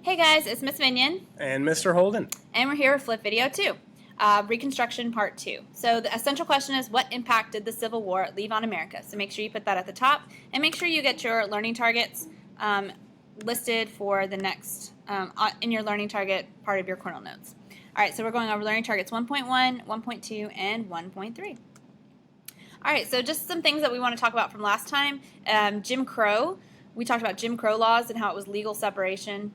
Hey guys, it's Miss Minion. And Mr. Holden. And we're here with Flip Video 2, Reconstruction Part 2. So the essential question is, what impact did the Civil War leave on America? So make sure you put that at the top, and make sure you get your learning targets listed for the next, in your learning target part of your Cornell notes. Alright, so we're going over learning targets 1.1, 1.2, and 1.3. Alright, so just some things that we want to talk about from last time. Jim Crow. We talked about Jim Crow laws and how it was legal segregation,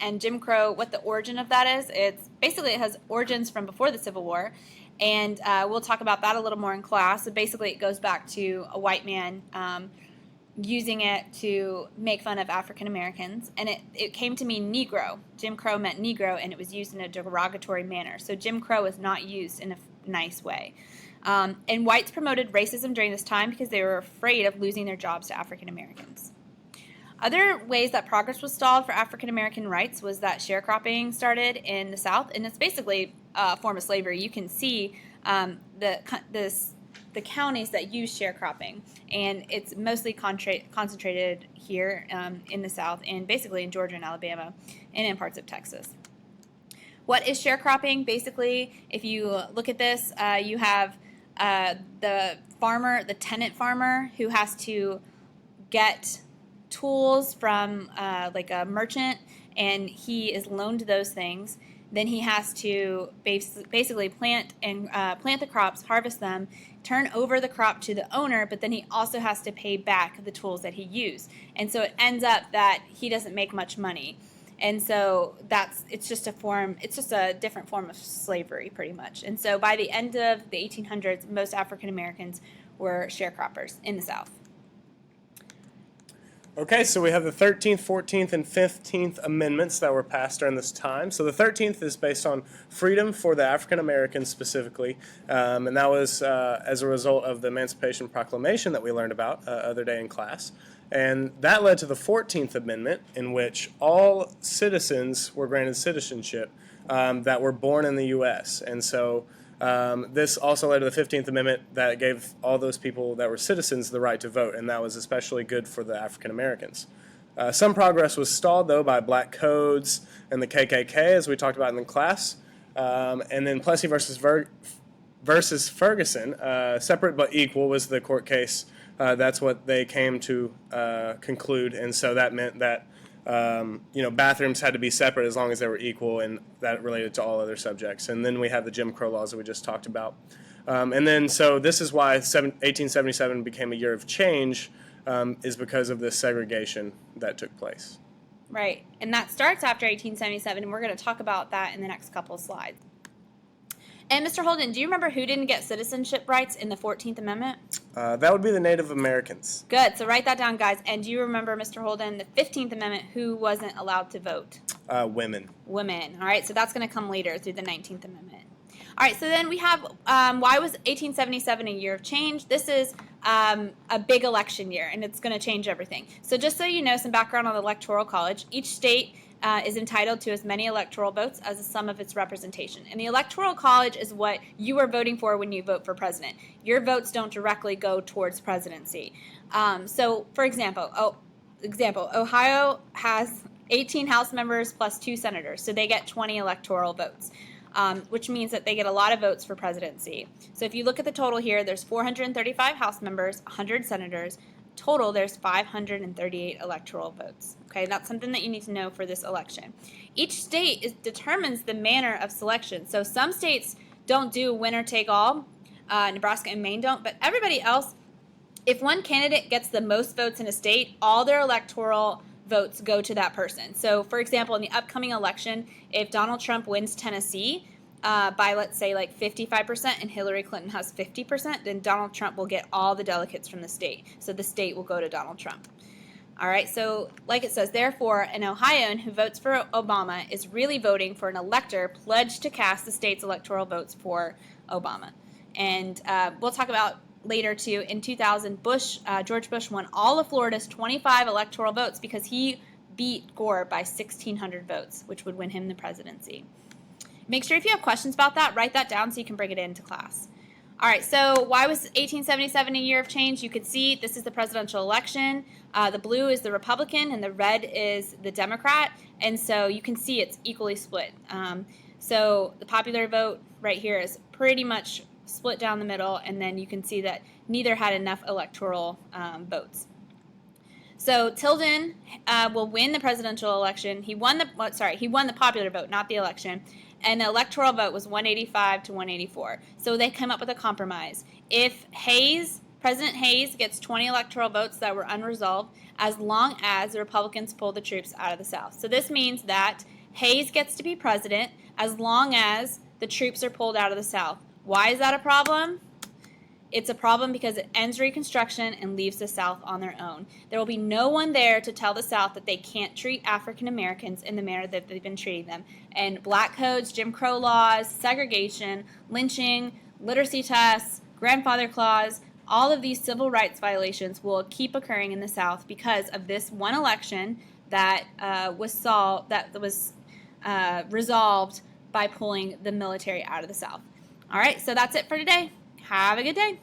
and Jim Crow, what the origin of that is. It's basically, it has origins from before the Civil War, and we'll talk about that a little more in class. So basically, it goes back to a white man using it to make fun of African Americans, and it came to mean Negro. Jim Crow meant Negro, and it was used in a derogatory manner. So Jim Crow is not used in a nice way. And whites promoted racism during this time because they were afraid of losing their jobs to African Americans. Other ways that progress was stalled for African American rights was that sharecropping started in the South, and it's basically a form of slavery. You can see the counties that use sharecropping, and it's mostly concentrated here in the South, and basically in Georgia and Alabama, and in parts of Texas. What is sharecropping? Basically, if you look at this, you have the farmer, the tenant farmer, who has to get tools from like a merchant, and he is loaned those things. Then he has to basically plant the crops, harvest them, turn over the crop to the owner, but then he also has to pay back the tools that he used. And so it ends up that he doesn't make much money. And so it's just a different form of slavery, pretty much. And so by the end of the 1800s, most African Americans were sharecroppers in the South. Okay, so we have the 13th, 14th, and 15th Amendments that were passed during this time. So the 13th is based on freedom for the African Americans specifically, and that was as a result of the Emancipation Proclamation that we learned about other day in class. And that led to the 14th Amendment, in which all citizens were granted citizenship that were born in the U.S. And so this also led to the 15th Amendment that gave all those people that were citizens the right to vote, and that was especially good for the African Americans. Some progress was stalled, though, by black codes and the KKK, as we talked about in the class. And then Plessy versus Ferguson, separate but equal, was the court case. That's what they came to conclude, and so that meant that bathrooms had to be separate as long as they were equal, and that related to all other subjects. And then we have the Jim Crow laws that we just talked about. And then so this is why 1877 became a year of change, is because of this segregation that took place. Right, and that starts after 1877, and we're going to talk about that in the next couple of slides. And Mr. Holden, do you remember who didn't get citizenship rights in the 14th Amendment? That would be the Native Americans. Good, so write that down, guys. And do you remember, Mr. Holden, the 15th Amendment, who wasn't allowed to vote? Women. Women, all right, so that's going to come later through the 19th Amendment. All right, so then we have, why was 1877 a year of change? This is a big election year, and it's going to change everything. So just so you know, some background on the Electoral College, each state is entitled to as many electoral votes as the sum of its representation. And the Electoral College is what you are voting for when you vote for president. Your votes don't directly go towards presidency. So, for example, Ohio has 18 House members plus 2 senators, so they get 20 electoral votes, which means that they get a lot of votes for presidency. So if you look at the total here, there's 435 House members, 100 senators. Total, there's 538 electoral votes. Okay, that's something that you need to know for this election. Each state determines the manner of selection. So some states don't do winner take all. Nebraska and Maine don't, but everybody else, if one candidate gets the most votes in a state, all their electoral votes go to that person. So, for example, in the upcoming election, if Donald Trump wins Tennessee by, let's say, like 55%, and Hillary Clinton has 50%, then Donald Trump will get all the delegates from the state. So the state will go to Donald Trump. All right, so like it says, therefore, an Ohioan who votes for Obama is really voting for an elector pledged to cast the state's electoral votes for Obama. And we'll talk about later, too, in 2000, George Bush won all of Florida's 25 electoral votes because he beat Gore by 1,600 votes, which would win him the presidency. Make sure if you have questions about that, write that down so you can bring it into class. All right, so why was 1877 a year of change? You could see this is the presidential election. The blue is the Republican and the red is the Democrat. And so you can see it's equally split. So the popular vote right here is pretty much split down the middle. And then you can see that neither had enough electoral votes. So Tilden will win the presidential election. He won the popular vote, not the election. And the electoral vote was 185 to 184. So they come up with a compromise. If President Hayes gets 20 electoral votes that were unresolved, as long as the Republicans pull the troops out of the South. So this means that Hayes gets to be president as long as the troops are pulled out of the South. Why is that a problem? It's a problem because it ends Reconstruction and leaves the South on their own. There will be no one there to tell the South that they can't treat African Americans in the manner that they've been treating them. And black codes, Jim Crow laws, segregation, lynching, literacy tests, grandfather clause, all of these civil rights violations will keep occurring in the South because of this one election that was resolved by pulling the military out of the South. All right, so that's it for today. Have a good day.